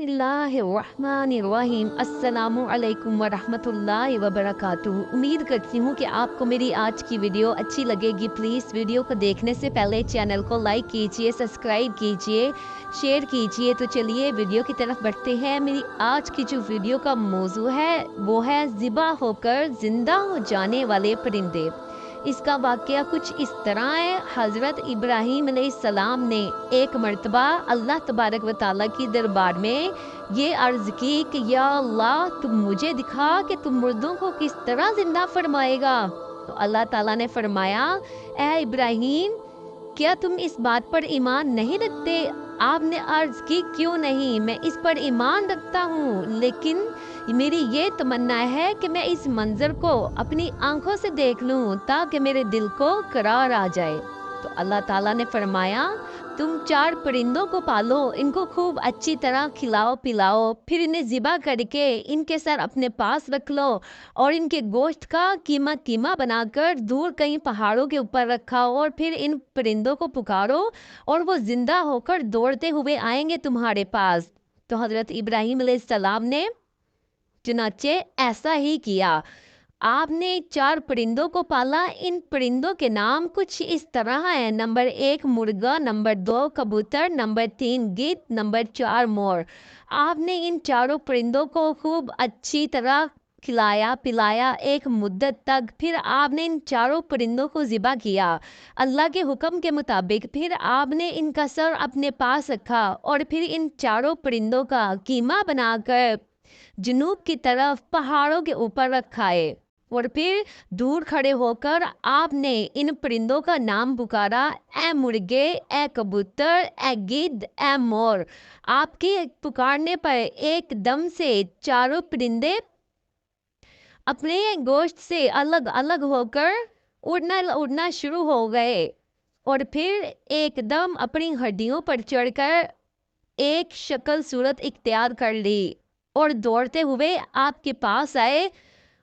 बिस्मिल्लाहिर्रहमानिर्रहीम अस्सलामु अलैकुम वरहमतुल्लाहि वबरकातुहू। उम्मीद करती हूँ कि आपको मेरी आज की वीडियो अच्छी लगेगी। प्लीज़ वीडियो को देखने से पहले चैनल को लाइक कीजिए, सब्सक्राइब कीजिए, शेयर कीजिए। तो चलिए वीडियो की तरफ बढ़ते हैं। मेरी आज की जो वीडियो का मौजू है वो है ज़िबा होकर ज़िंदा हो जाने वाले परिंदे। इसका वाक़या कुछ इस तरह है। हज़रत इब्राहीम अलैहिस्सलाम ने एक मर्तबा अल्लाह तबारक व तआला की दरबार में ये अर्ज़ की कि या अल्लाह, तुम मुझे दिखा कि तुम मुर्दों को किस तरह ज़िंदा फरमाएगा। तो अल्लाह ताला ने फरमाया, ए इब्राहीम, क्या तुम इस बात पर ईमान नहीं रखते? आपने अर्ज़ की, क्यों नहीं, मैं इस पर ईमान रखता हूँ, लेकिन मेरी ये तमन्ना है कि मैं इस मंज़र को अपनी आंखों से देख लूँ ताकि मेरे दिल को करार आ जाए। तो अल्लाह ताला ने फरमाया, तुम 4 परिंदों को पालो, इनको खूब अच्छी तरह खिलाओ पिलाओ, फिर इन्हें ज़िबा करके इनके सर अपने पास रख लो और इनके गोश्त का कीमा कीमा बनाकर दूर कहीं पहाड़ों के ऊपर रखाओ और फिर इन परिंदों को पुकारो और वो ज़िंदा होकर दौड़ते हुए आएंगे तुम्हारे पास। तो हज़रत इब्राहीम अलैहिस्सलाम ने चुनाचे ऐसा ही किया। आपने 4 परिंदों को पाला। इन परिंदों के नाम कुछ इस तरह हैं। नंबर 1 मुर्गा, नंबर 2 कबूतर, नंबर 3 गिद्ध, नंबर 4 मोर। आपने इन चारों परिंदों को खूब अच्छी तरह खिलाया पिलाया एक मुद्दत तक। फिर आपने इन चारों परिंदों को ज़िबा किया अल्लाह के हुक्म के मुताबिक। फिर आपने इनका सर अपने पास रखा और फिर इन चारों परिंदों का कीमा बनाकर जनूब की तरफ पहाड़ों के ऊपर रखाए और फिर दूर खड़े होकर आपने इन परिंदों का नाम पुकारा, ए मुर्गे, ए कबूतर, ए गिद्ध, ए मोर। आपके पुकारने पर एकदम से चारों परिंदे अपने गोश्त से अलग अलग होकर उड़ना शुरू हो गए और फिर एकदम अपनी हड्डियों पर चढ़कर एक शक्ल सूरत इख्तियार कर ली और दौड़ते हुए आपके पास आए।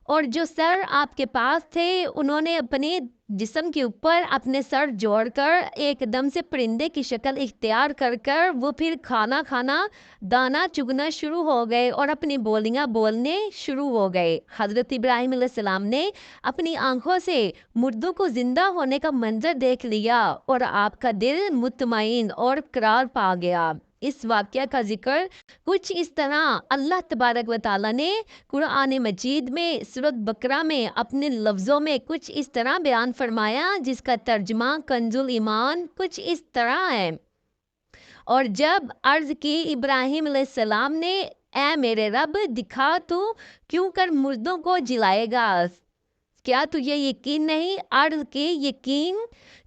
और जो सर आपके पास थे उन्होंने अपने जिस्म के ऊपर अपने सर जोड़कर एकदम से परिंदे की शक्ल इख्तियार कर वो फिर खाना खाना दाना चुगना शुरू हो गए और अपनी बोलियां बोलने शुरू हो गए। हज़रत इब्राहीम अलैहिस्सलाम ने अपनी आंखों से मुर्दों को ज़िंदा होने का मंजर देख लिया और आपका दिल मुतमईन और करार पा गया। इस वाक़या का जिक्र कुछ इस तरह अल्लाह तबारक व तआला ने कुरान मजीद में सूरत बकरा में अपने लफ्ज़ों में कुछ इस तरह बयान फरमाया, जिसका तर्जुमा कंजुल ईमान कुछ इस तरह है। और जब अर्ज़ की इब्राहीम अलैहिस्सलाम ने, ए मेरे रब, दिखा तू क्यों कर मुर्दों को जिलाएगा, क्या तुझे यकीन नहीं? अर्ज़ की, यकीन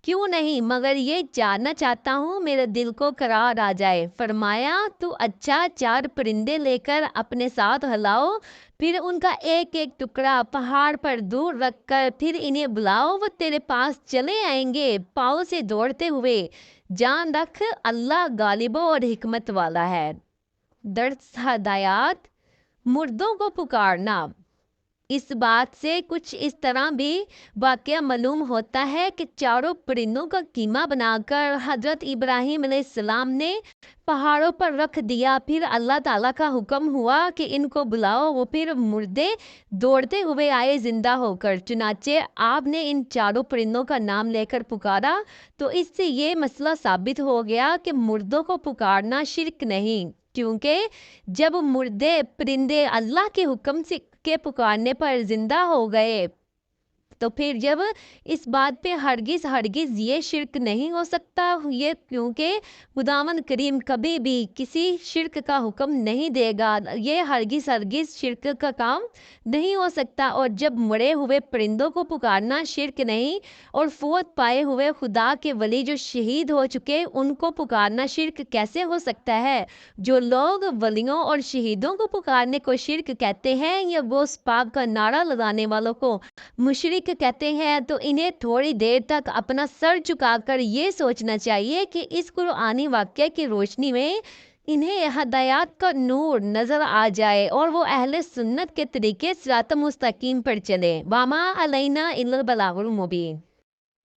क्यों नहीं, मगर ये जानना चाहता हूँ, मेरे दिल को करार आ जाए। फरमाया, तू अच्छा 4 परिंदे लेकर अपने साथ हलाओ, फिर उनका एक एक टुकड़ा पहाड़ पर दूर रखकर फिर इन्हें बुलाओ, वो तेरे पास चले आएंगे पाँव से दौड़ते हुए। जान रख, अल्लाह गालिब और हिकमत वाला है। दर्स हदायत, मुर्दों को पुकारना। इस बात से कुछ इस तरह भी वाक़या मालूम होता है कि चारों परिंदों का कीमा बनाकर हज़रत इब्राहीम अलैहिस्सलाम ने पहाड़ों पर रख दिया। फिर अल्लाह ताला का हुक्म हुआ कि इनको बुलाओ, वो फिर मुर्दे दौड़ते हुए आए ज़िंदा होकर। चुनाचे आपने इन चारों परिंदों का नाम लेकर पुकारा तो इससे ये मसला साबित हो गया कि मुर्दों को पुकारना शिर्क नहीं, क्योंकि जब मुर्दे परिंदे अल्लाह के हुक्म से के पुकारने पर ज़िंदा हो गए तो फिर जब इस बात पे हरगिज़ हरगिज़ ये शिर्क नहीं हो सकता, ये क्योंकि खुदावंद करीम कभी भी किसी शिर्क का हुक्म नहीं देगा। ये हरगिज़ हरगिज़ शिर्क का काम नहीं हो सकता। और जब मरे हुए परिंदों को पुकारना शिर्क नहीं और फौत पाए हुए खुदा के वली जो शहीद हो चुके उनको पुकारना शिर्क कैसे हो सकता है? जो लोग वलियों और शहीदों को पुकारने को शिर्क कहते हैं या वो पाक का नारा लगाने वालों को मुशरिक कहते हैं, तो इन्हें थोड़ी देर तक अपना सर झुकाकर ये सोचना चाहिए कि इस कुरानी वाक़या की रोशनी में इन्हें हदायत का नूर नज़र आ जाए और वो अहले सुन्नत के तरीके सिरात मुस्तकीम पर चले। वामा अलैना इल्लल बलागुल मुबीन।